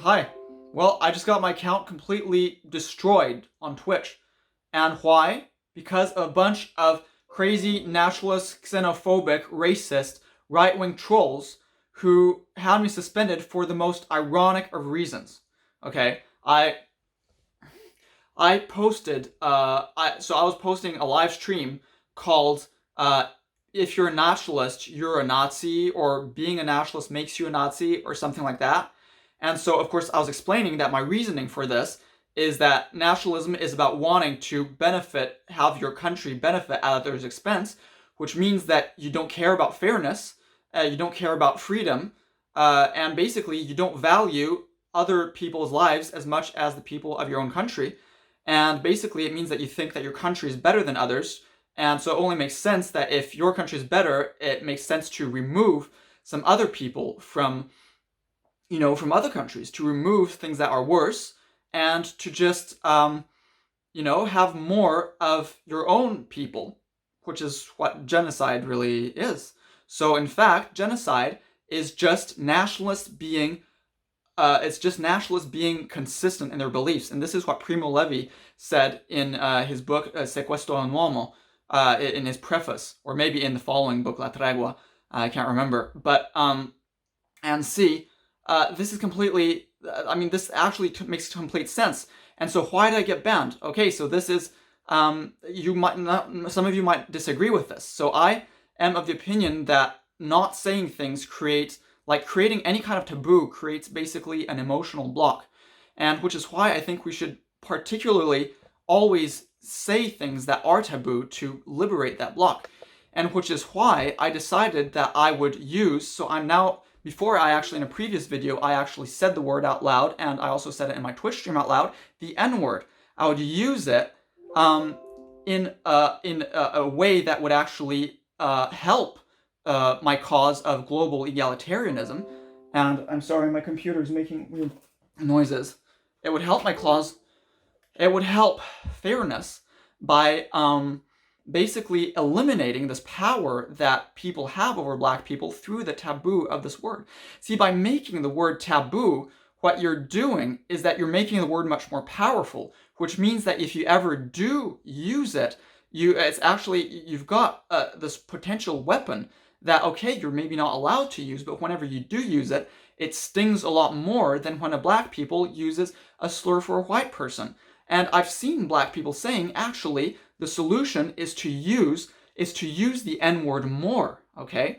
Hi. Well, I just got my account completely destroyed on Twitch. And why? Because a bunch of crazy, nationalist, xenophobic, racist, right-wing trolls who had me suspended for the most ironic of reasons. Okay? I posted, I was posting a live stream called, if you're a nationalist, you're a Nazi, or being a nationalist makes you a Nazi, or something like that. And so, of course, I was explaining that my reasoning for this is that nationalism is about wanting to benefit, have your country benefit at others' expense, which means that you don't care about fairness, you don't care about freedom, and basically you don't value other people's lives as much as the people of your own country. And basically, it means that you think that your country is better than others. And so it only makes sense that if your country is better, it makes sense to remove some other people from, from other countries, to remove things that are worse, and to just, have more of your own people, which is what genocide really is. So, in fact, genocide is just nationalists being consistent in their beliefs. And this is what Primo Levi said in his book, Se questo è un uomo, in his preface, or maybe in the following book, La Tregua. I can't remember. But, and see, this is completely, this actually makes complete sense. And so why did I get banned? Okay, so this is, you might not, some of you might disagree with this. So I am of the opinion that not saying things creating any kind of taboo creates basically an emotional block. And which is why I think we should particularly always say things that are taboo to liberate that block. And which is why I decided that I would use, so I'm now, before I actually, in a previous video, I actually said the word out loud, and I also said it in my Twitch stream out loud, the N-word. I would use it in a way that would actually help my cause of global egalitarianism. And I'm sorry, my computer is making weird noises. It would help my cause. It would help fairness by basically eliminating this power that people have over black people through the taboo of this word. See, by making the word taboo, what you're doing is that you're making the word much more powerful, which means that if you ever do use it, you've got this potential weapon that, okay, you're maybe not allowed to use, but whenever you do use it, it stings a lot more than when a black people uses a slur for a white person. And I've seen black people saying, actually, the solution is to use the N-word more, okay?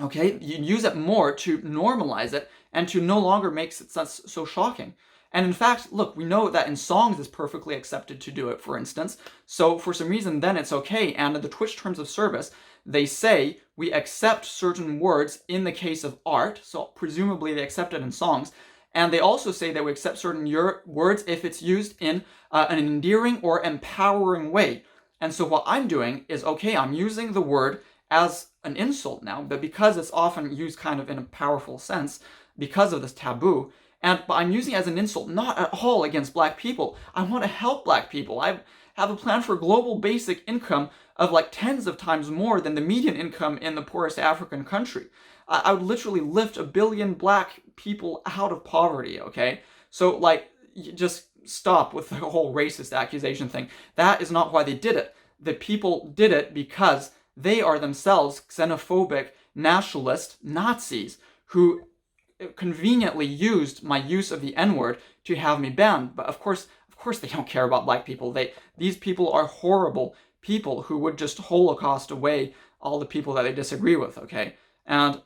Okay, you use it more to normalize it and to no longer make it so shocking. And in fact, look, we know that in songs it's perfectly accepted to do it, for instance. So for some reason, then it's okay. And in the Twitch terms of service, they say we accept certain words in the case of art. So presumably they accept it in songs. And they also say that we accept certain words if it's used in an endearing or empowering way. And so what I'm doing is, okay, I'm using the word as an insult now, but because it's often used kind of in a powerful sense, because of this taboo, but I'm using it as an insult, not at all against black people. I want to help black people. I have a plan for global basic income of like tens of times more than the median income in the poorest African country. I would literally lift 1 billion black people out of poverty, okay? So, just stop with the whole racist accusation thing. That is not why they did it. The people did it because they are themselves xenophobic, nationalist Nazis who conveniently used my use of the N-word to have me banned. But of course they don't care about black people. These people are horrible people who would just Holocaust away all the people that they disagree with, okay? And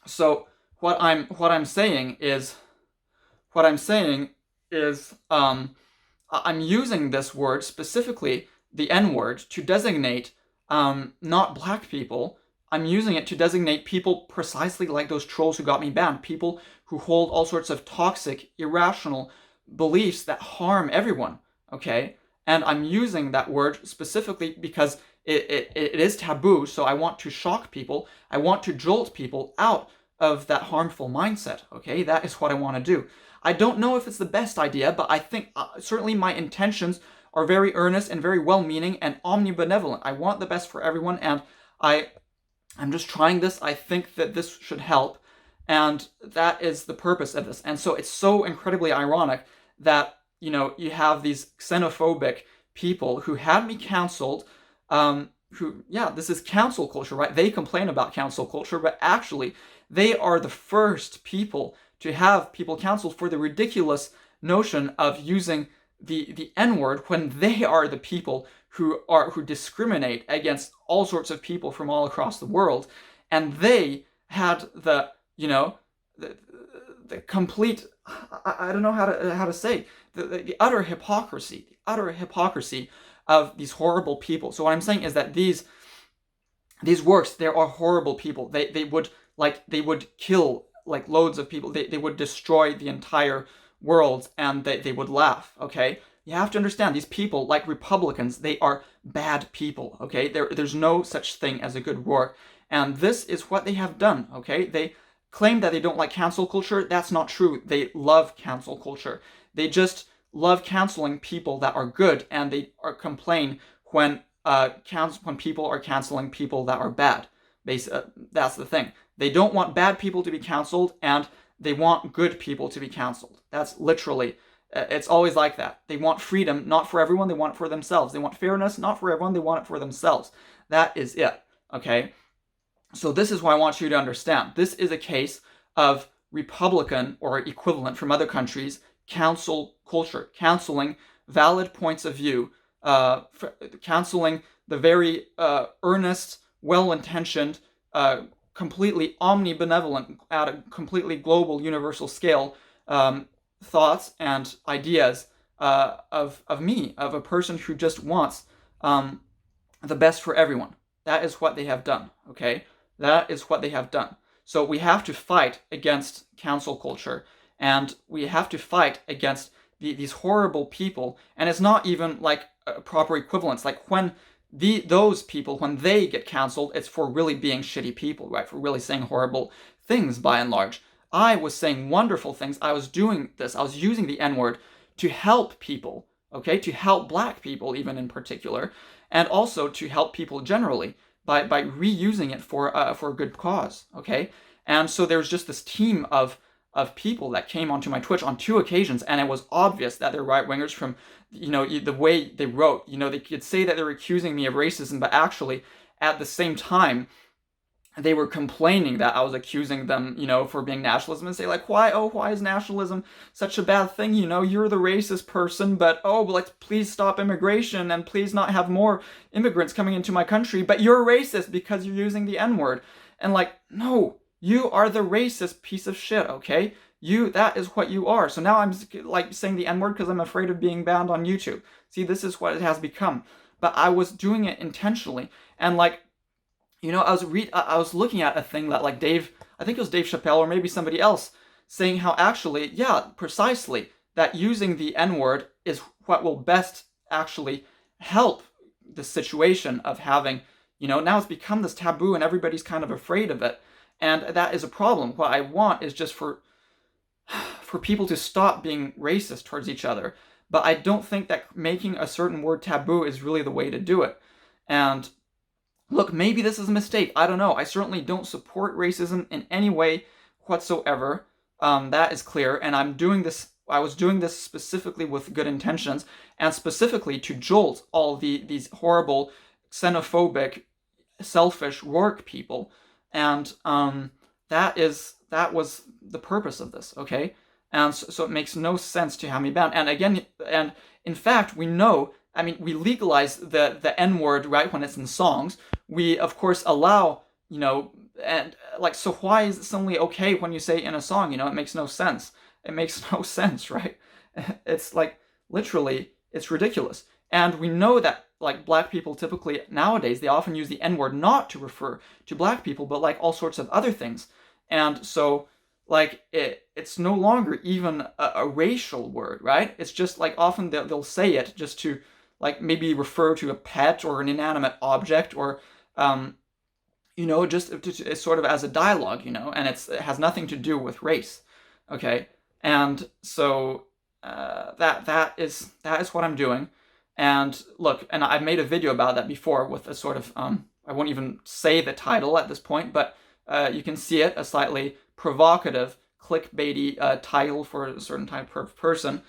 so what I'm saying is I'm using this word, specifically the N-word, to designate not black people. I'm using it to designate people precisely like those trolls who got me banned, people who hold all sorts of toxic, irrational beliefs that harm everyone, okay? And I'm using that word specifically because it is taboo, so I want to shock people. I want to jolt people out of that harmful mindset, okay? That is what I want to do. I don't know if it's the best idea, but I think certainly my intentions are very earnest and very well-meaning and omnibenevolent. I want the best for everyone, and I'm just trying this. I think that this should help. And that is the purpose of this. And so it's so incredibly ironic that, you have these xenophobic people who had me canceled, this is cancel culture, right? They complain about cancel culture, but actually they are the first people to have people canceled for the ridiculous notion of using the N-word when they are the people who discriminate against all sorts of people from all across the world. And they had the complete, I don't know how to say, the utter hypocrisy of these horrible people. So what I'm saying is that these works, there are horrible people. They would kill like loads of people. They would destroy the entire world, and they would laugh. Okay, you have to understand, these people, like Republicans, they are bad people. Okay, there's no such thing as a good work, and this is what they have done. Okay, they claim that they don't like cancel culture. That's not true. They love cancel culture. They just love canceling people that are good, and they complain when people are canceling people that are bad. That's the thing. They don't want bad people to be canceled, and they want good people to be canceled. That's literally, it's always like that. They want freedom, not for everyone, they want it for themselves. They want fairness, not for everyone, they want it for themselves. That is it, okay? So this is what I want you to understand. This is a case of Republican or equivalent from other countries cancel culture, canceling valid points of view, canceling the very earnest, well-intentioned, completely omnibenevolent, at a completely global, universal scale, thoughts and ideas of me, of a person who just wants the best for everyone. That is what they have done, okay? That is what they have done. So we have to fight against cancel culture, and we have to fight against these horrible people. And it's not even like a proper equivalence. Like when those people, when they get canceled, it's for really being shitty people, right? For really saying horrible things, by and large. I was saying wonderful things. I was doing this. I was using the N-word to help people, okay? To help black people, even in particular, and also to help people generally by reusing it for a good cause, okay? And so there's just this team of people that came onto my Twitch on 2 occasions, and it was obvious that they're right-wingers from, the way they wrote. They could say that they're accusing me of racism, but actually, at the same time, they were complaining that I was accusing them, for being nationalism, and say like, why is nationalism such a bad thing? You're the racist person, but let's please stop immigration and please not have more immigrants coming into my country, but you're racist because you're using the N-word. And like, no, you are the racist piece of shit, okay? That is what you are. So now I'm like saying the N-word because I'm afraid of being banned on YouTube. See, this is what it has become. But I was doing it intentionally, and like, I was looking at a thing that like I think it was Dave Chappelle or maybe somebody else, saying how actually, yeah, precisely, that using the N-word is what will best actually help the situation of having, now it's become this taboo and everybody's kind of afraid of it. And that is a problem. What I want is just for people to stop being racist towards each other. But I don't think that making a certain word taboo is really the way to do it. And look, maybe this is a mistake. I don't know. I certainly don't support racism in any way whatsoever. That is clear. And I was doing this specifically with good intentions, and specifically to jolt all these horrible, xenophobic, selfish work people. And that was the purpose of this, okay? And so it makes no sense to have me banned. And again, and in fact, we know, we legalize the N-word, right, when it's in songs. We, of course, allow, and like, so why is it suddenly okay when you say it in a song? It makes no sense. It makes no sense, right? It's like, literally, it's ridiculous. And we know that, like, black people typically, nowadays, they often use the N-word not to refer to black people, but like all sorts of other things. And so, like, it's no longer even a racial word, right? It's just like often they'll say it just to like maybe refer to a pet or an inanimate object, or just it's sort of as a dialogue, and it has nothing to do with race, okay? And so that is what I'm doing. And look, and I've made a video about that before with a sort of I won't even say the title at this point, but you can see it, a slightly provocative, clickbaity title for a certain type of person.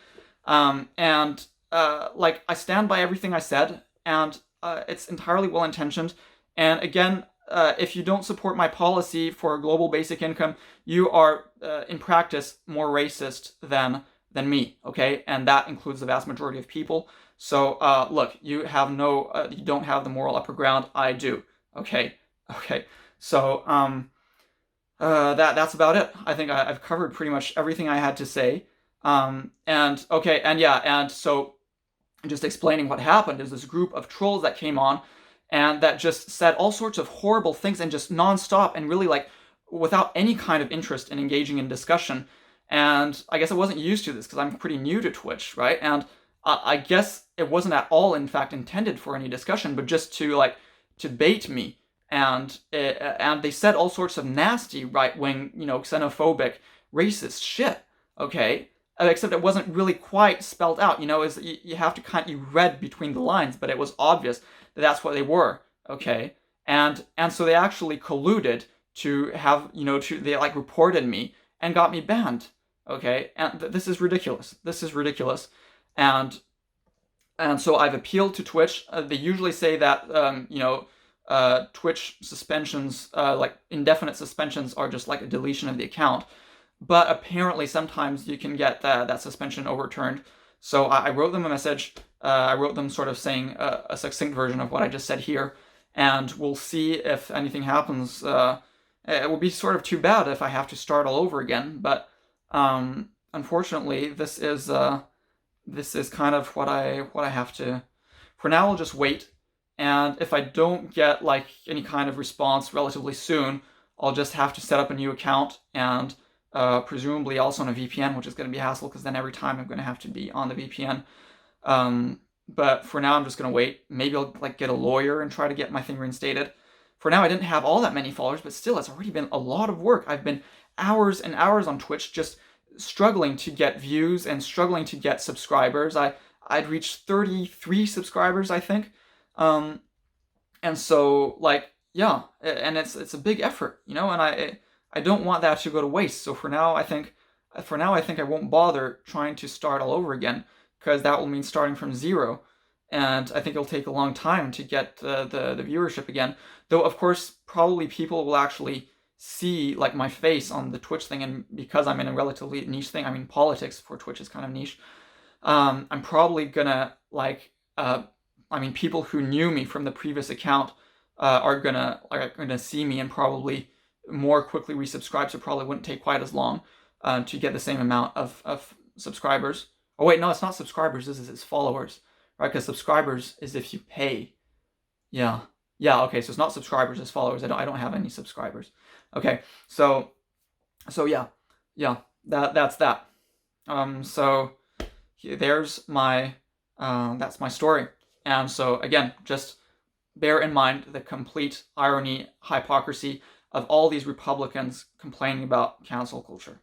Like, I stand by everything I said, and it's entirely well-intentioned. And again, if you don't support my policy for global basic income, you are, in practice, more racist than me, okay? And that includes the vast majority of people. So, look, you don't have the moral upper ground. I do, okay? Okay. So, that's about it. I think I've covered pretty much everything I had to say. And so just explaining what happened is this group of trolls that came on and that just said all sorts of horrible things and just nonstop and really like without any kind of interest in engaging in discussion. And I guess I wasn't used to this because I'm pretty new to Twitch, right? And I guess it wasn't at all, in fact, intended for any discussion, but just to bait me. And they said all sorts of nasty right-wing, xenophobic, racist shit. Okay, except it wasn't really quite spelled out. Is you have to you read between the lines, but it was obvious that that's what they were. Okay, and so they actually colluded to have they like reported me and got me banned. Okay, and this is ridiculous. This is ridiculous, and so I've appealed to Twitch. They usually say that Twitch suspensions, like indefinite suspensions, are just like a deletion of the account. But apparently sometimes you can get that suspension overturned. So I wrote them a message. I wrote them sort of saying a succinct version of what I just said here. And we'll see if anything happens. It will be sort of too bad if I have to start all over again. But unfortunately, this is kind of what I have to. For now, I'll just wait. And if I don't get like any kind of response relatively soon, I'll just have to set up a new account and presumably also on a VPN, which is going to be a hassle because then every time I'm going to have to be on the VPN. But for now, I'm just going to wait. Maybe I'll like get a lawyer and try to get my thing reinstated. For now, I didn't have all that many followers, but still, it's already been a lot of work. I've been hours and hours on Twitch just struggling to get views and struggling to get subscribers. I'd reached 33 subscribers, I think. And so like, yeah, and it's a big effort, and I don't want that to go to waste. So for now, I think I won't bother trying to start all over again because that will mean starting from zero. And I think it'll take a long time to get the viewership again. Though, of course, probably people will actually see like my face on the Twitch thing. And because I'm in a relatively niche thing, I mean, politics for Twitch is kind of niche. I'm probably gonna like, people who knew me from the previous account are gonna see me and probably more quickly resubscribe, so probably wouldn't take quite as long to get the same amount of subscribers. Oh wait, no, it's not subscribers, this is followers, right? Because subscribers is if you pay. Yeah, okay, so it's not subscribers, it's followers. I don't have any subscribers. Okay, so yeah, that's that. So there's my that's my story. And so again, just bear in mind the complete irony, hypocrisy of all these Republicans complaining about cancel culture.